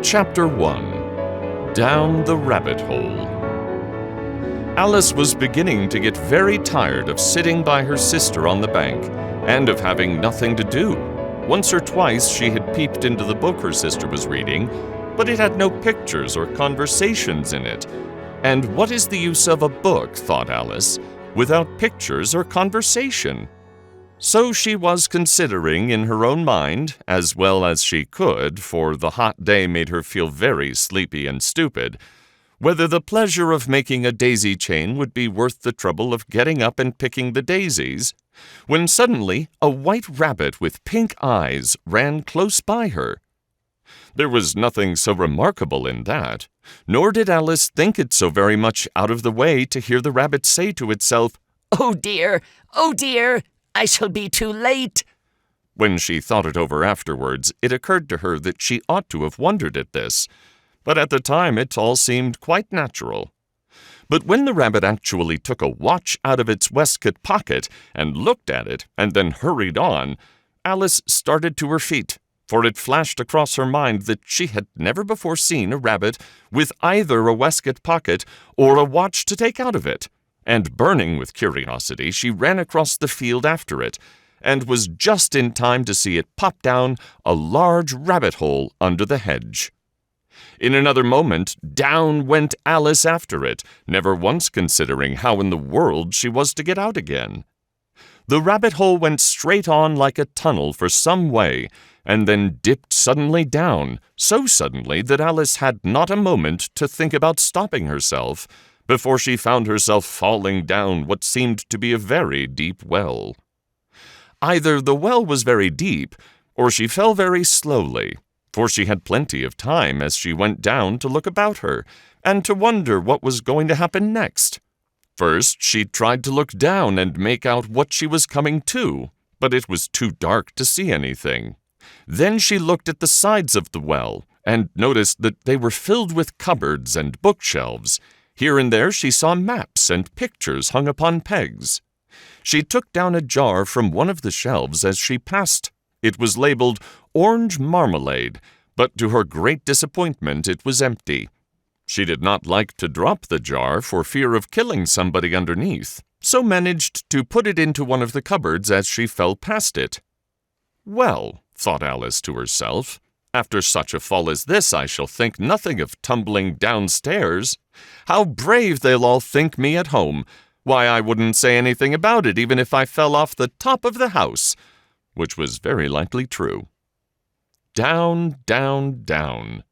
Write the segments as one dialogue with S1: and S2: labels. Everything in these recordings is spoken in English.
S1: Chapter 1. Down the Rabbit Hole. Alice was beginning to get very tired of sitting by her sister on the bank and of having nothing to do. Once or twice she had peeped into the book her sister was reading, but it had no pictures or conversations in it. And what is the use of a book, thought Alice, without pictures or conversation? So she was considering in her own mind, as well as she could, for the hot day made her feel very sleepy and stupid, whether the pleasure of making a daisy chain would be worth the trouble of getting up and picking the daisies, when suddenly a white rabbit with pink eyes ran close by her. There was nothing so remarkable in that, nor did Alice think it so very much out of the way to hear the rabbit say to itself,
S2: "Oh dear, I shall be too late."
S1: When she thought it over afterwards, it occurred to her that she ought to have wondered at this, but at the time it all seemed quite natural. But when the rabbit actually took a watch out of its waistcoat pocket and looked at it and then hurried on, Alice started to her feet, for it flashed across her mind that she had never before seen a rabbit with either a waistcoat pocket or a watch to take out of it. And burning with curiosity, she ran across the field after it, and was just in time to see it pop down a large rabbit hole under the hedge. In another moment, down went Alice after it, never once considering how in the world she was to get out again. The rabbit hole went straight on like a tunnel for some way, and then dipped suddenly down, so suddenly that Alice had not a moment to think about stopping herself, before she found herself falling down what seemed to be a very deep well. Either the well was very deep, or she fell very slowly, for she had plenty of time as she went down to look about her, and to wonder what was going to happen next. First, she tried to look down and make out what she was coming to, but it was too dark to see anything. Then she looked at the sides of the well, and noticed that they were filled with cupboards and bookshelves. Here and there she saw maps and pictures hung upon pegs. She took down a jar from one of the shelves as she passed. It was labeled orange marmalade, but to her great disappointment it was empty. She did not like to drop the jar for fear of killing somebody underneath, so managed to put it into one of the cupboards as she fell past it. "Well," thought Alice to herself, "after such a fall as this I shall think nothing of tumbling downstairs. How brave they'll all think me at home! Why, I wouldn't say anything about it even if I fell off the top of the house," which was very likely true. Down, down, down.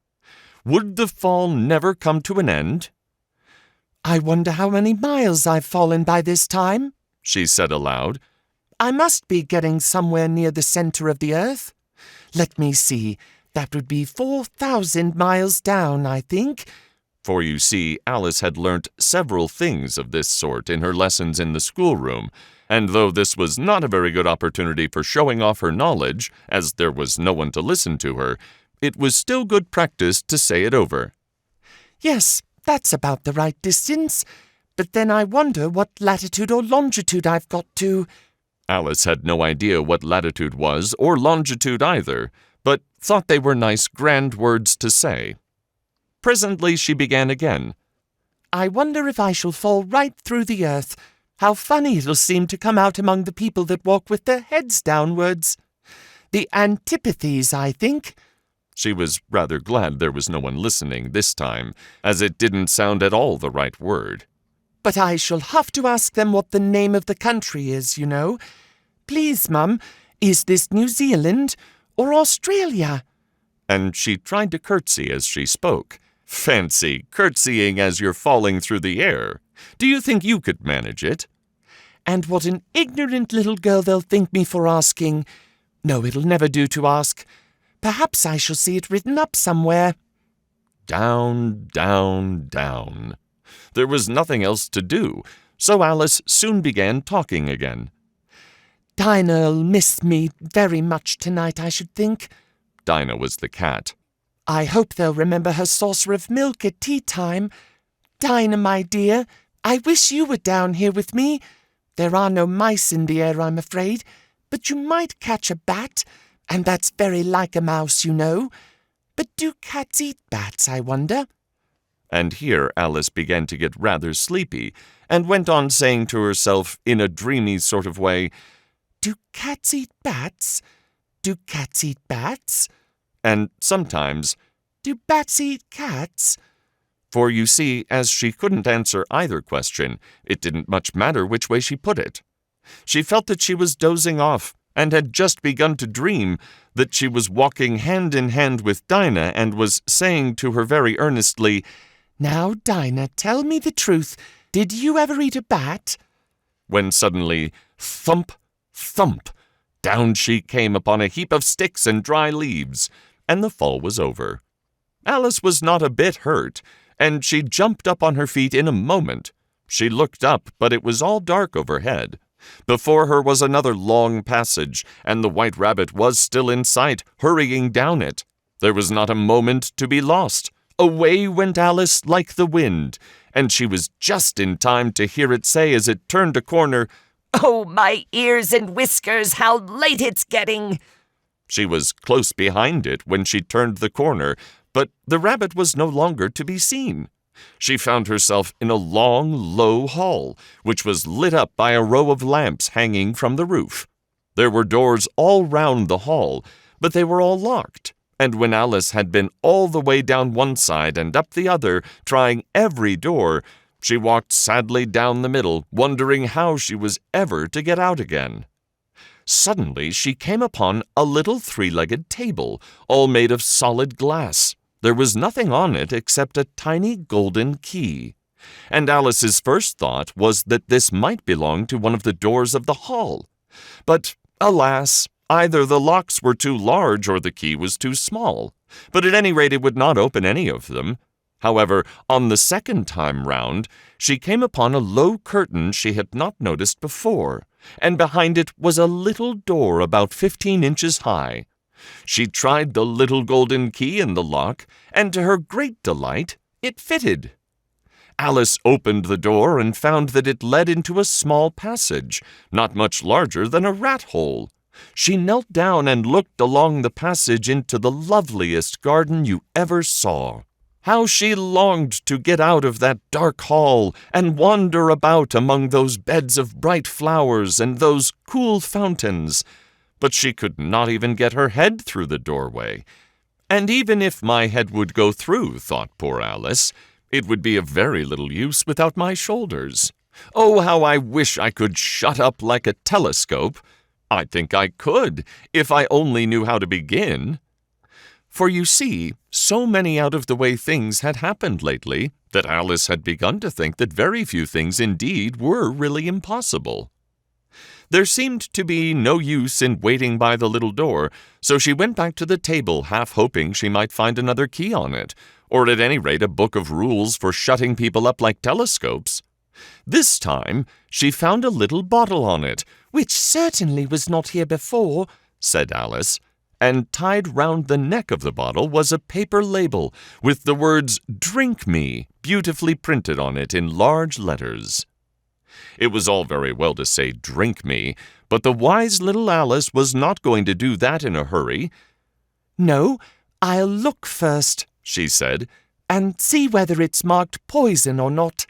S1: Would the fall never come to an end?
S2: "I wonder how many miles I've fallen by this time,"
S1: she said aloud.
S2: "I must be getting somewhere near the center of the earth. Let me see, that would be 4,000 miles down, I think."
S1: For you see, Alice had learnt several things of this sort in her lessons in the schoolroom, and though this was not a very good opportunity for showing off her knowledge, as there was no one to listen to her, it was still good practice to say it over.
S2: "Yes, that's about the right distance, but then I wonder what latitude or longitude I've got to."
S1: Alice had no idea what latitude was, or longitude either, but thought they were nice grand words to say. Presently she began again.
S2: "I wonder if I shall fall right through the earth. How funny it'll seem to come out among the people that walk with their heads downwards. The antipathies, I think."
S1: She was rather glad there was no one listening this time, as it didn't sound at all the right word.
S2: "But I shall have to ask them what the name of the country is, you know. Please, Mum, is this New Zealand or Australia?"
S1: And she tried to curtsy as she spoke. Fancy curtsying as you're falling through the air. Do you think you could manage it?
S2: "And what an ignorant little girl they'll think me for asking. No, it'll never do to ask. Perhaps I shall see it written up somewhere."
S1: Down, down, down. There was nothing else to do, so Alice soon began talking again.
S2: "Dinah'll miss me very much tonight, I should think."
S1: Dinah was the cat.
S2: "I hope they'll remember her saucer of milk at tea time. Dinah, my dear, I wish you were down here with me. There are no mice in the air, I'm afraid, but you might catch a bat, and that's very like a mouse, you know. But do cats eat bats, I wonder?
S1: And here Alice began to get rather sleepy, and went on saying to herself in a dreamy sort of way,
S2: Do cats eat bats? Do cats eat bats?
S1: And sometimes,
S2: Do bats eat cats?
S1: For you see, as she couldn't answer either question, it didn't much matter which way she put it. She felt that she was dozing off, and had just begun to dream that she was walking hand in hand with Dinah and was saying to her very earnestly,
S2: Now, Dinah, tell me the truth. Did you ever eat a bat?
S1: When suddenly, thump, thump, down she came upon a heap of sticks and dry leaves, and the fall was over. Alice was not a bit hurt, and she jumped up on her feet in a moment. She looked up, but it was all dark overhead. Before her was another long passage, and the White Rabbit was still in sight, hurrying down it. There was not a moment to be lost. Away went Alice like the wind, and she was just in time to hear it say as it turned a corner,
S3: Oh, my ears and whiskers, how late it's getting!
S1: She was close behind it when she turned the corner, but the rabbit was no longer to be seen. She found herself in a long, low hall, which was lit up by a row of lamps hanging from the roof. There were doors all round the hall, but they were all locked, and when Alice had been all the way down one side and up the other, trying every door, she walked sadly down the middle, wondering how she was ever to get out again. Suddenly she came upon a little three-legged table, all made of solid glass. There was nothing on it except a tiny golden key, and Alice's first thought was that this might belong to one of the doors of the hall. But, alas, either the locks were too large or the key was too small, but at any rate it would not open any of them. However, on the second time round, she came upon a low curtain she had not noticed before, and behind it was a little door about 15 inches high. She tried the little golden key in the lock, and to her great delight, it fitted. Alice opened the door and found that it led into a small passage, not much larger than a rat-hole. She knelt down and looked along the passage into the loveliest garden you ever saw. How she longed to get out of that dark hall and wander about among those beds of bright flowers and those cool fountains! But she could not even get her head through the doorway. And even if my head would go through, thought poor Alice, it would be of very little use without my shoulders. Oh, how I wish I could shut up like a telescope! I think I could, if I only knew how to begin. For you see, so many out-of-the-way things had happened lately that Alice had begun to think that very few things indeed were really impossible. There seemed to be no use in waiting by the little door, so she went back to the table, half hoping she might find another key on it, or at any rate a book of rules for shutting people up like telescopes. This time she found a little bottle on it,
S2: Which certainly was not here before,
S1: said Alice, and tied round the neck of the bottle was a paper label with the words "Drink Me" beautifully printed on it in large letters. It was all very well to say "drink me," but the wise little Alice was not going to do that in a hurry.
S2: No, I'll look first,
S1: she said,
S2: and see whether it's marked poison or not.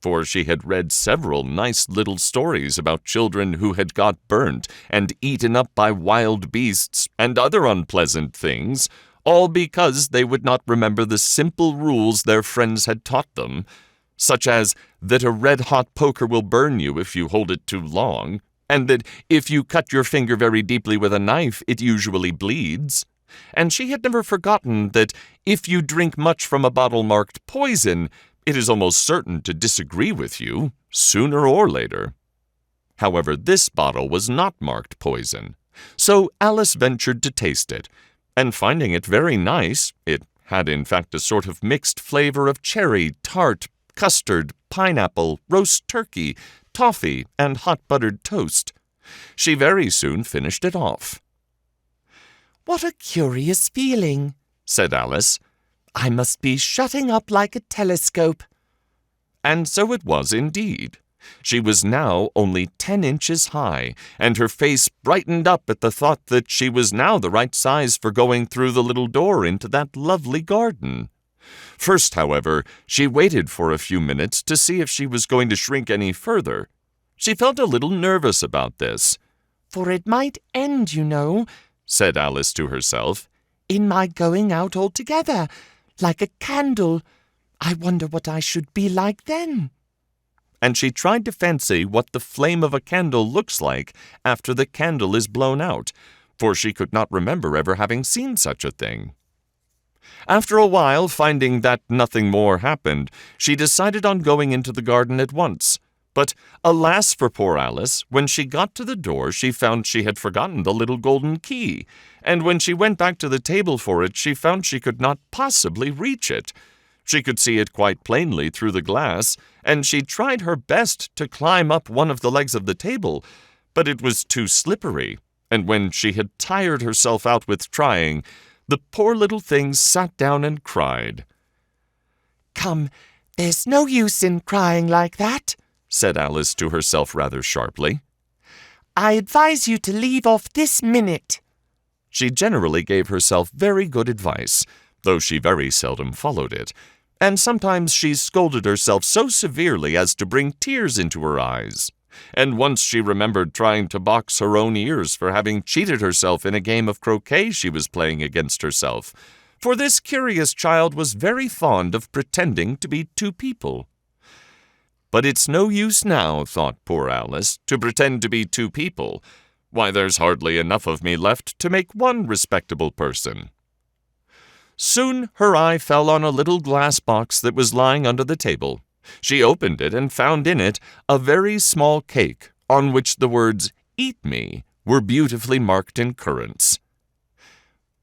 S1: For she had read several nice little stories about children who had got burnt and eaten up by wild beasts and other unpleasant things, all because they would not remember the simple rules their friends had taught them, such as that a red-hot poker will burn you if you hold it too long, and that if you cut your finger very deeply with a knife, it usually bleeds. And she had never forgotten that if you drink much from a bottle marked poison, it is almost certain to disagree with you, sooner or later. However, this bottle was not marked poison, so Alice ventured to taste it, and finding it very nice, it had in fact a sort of mixed flavor of cherry, tart, custard, pineapple, roast turkey, toffee, and hot buttered toast. She very soon finished it off.
S2: What a curious feeling,
S1: said Alice.
S2: I must be shutting up like a telescope.
S1: And so it was indeed. She was now only 10 inches high, and her face brightened up at the thought that she was now the right size for going through the little door into that lovely garden. First, however, she waited for a few minutes to see if she was going to shrink any further. She felt a little nervous about this.
S2: "For it might end, you know,"
S1: said Alice to herself,
S2: "in my going out altogether, like a candle. I wonder what I should be like then."
S1: and she tried to fancy what the flame of a candle looks like after the candle is blown out, for she could not remember ever having seen such a thing. After a while, finding that nothing more happened, she decided on going into the garden at once. But alas for poor Alice, when she got to the door she found she had forgotten the little golden key, and when she went back to the table for it she found she could not possibly reach it. She could see it quite plainly through the glass, and she tried her best to climb up one of the legs of the table, but it was too slippery, and when she had tired herself out with trying, the poor little thing sat down and cried.
S2: "Come, there's no use in crying like that,"
S1: said Alice to herself rather sharply.
S2: "I advise you to leave off this minute."
S1: She generally gave herself very good advice, though she very seldom followed it, and sometimes she scolded herself so severely as to bring tears into her eyes. And once she remembered trying to box her own ears for having cheated herself in a game of croquet she was playing against herself, for this curious child was very fond of pretending to be two people. But it's no use now, thought poor Alice, to pretend to be two people. Why, there's hardly enough of me left to make one respectable person. Soon her eye fell on a little glass box that was lying under the table. She opened it and found in it a very small cake, on which the words, "Eat me," were beautifully marked in currants.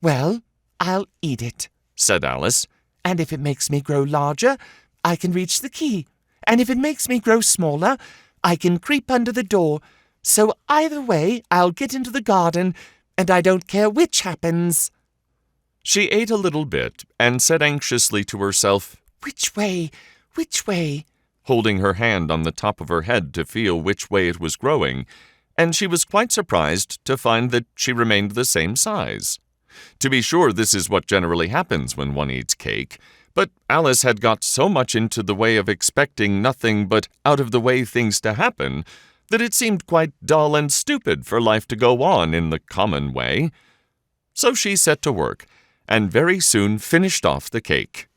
S2: "Well, I'll eat it,"
S1: said Alice.
S2: "and if it makes me grow larger, I can reach the key, and if it makes me grow smaller, I can creep under the door. So either way, I'll get into the garden, and I don't care which happens."
S1: She ate a little bit and said anxiously to herself,
S2: "Which way? Which way?"
S1: holding her hand on the top of her head to feel which way it was growing, and she was quite surprised to find that she remained the same size. To be sure, this is what generally happens when one eats cake, but Alice had got so much into the way of expecting nothing but out-of-the-way things to happen that it seemed quite dull and stupid for life to go on in the common way. So she set to work, and very soon finished off the cake.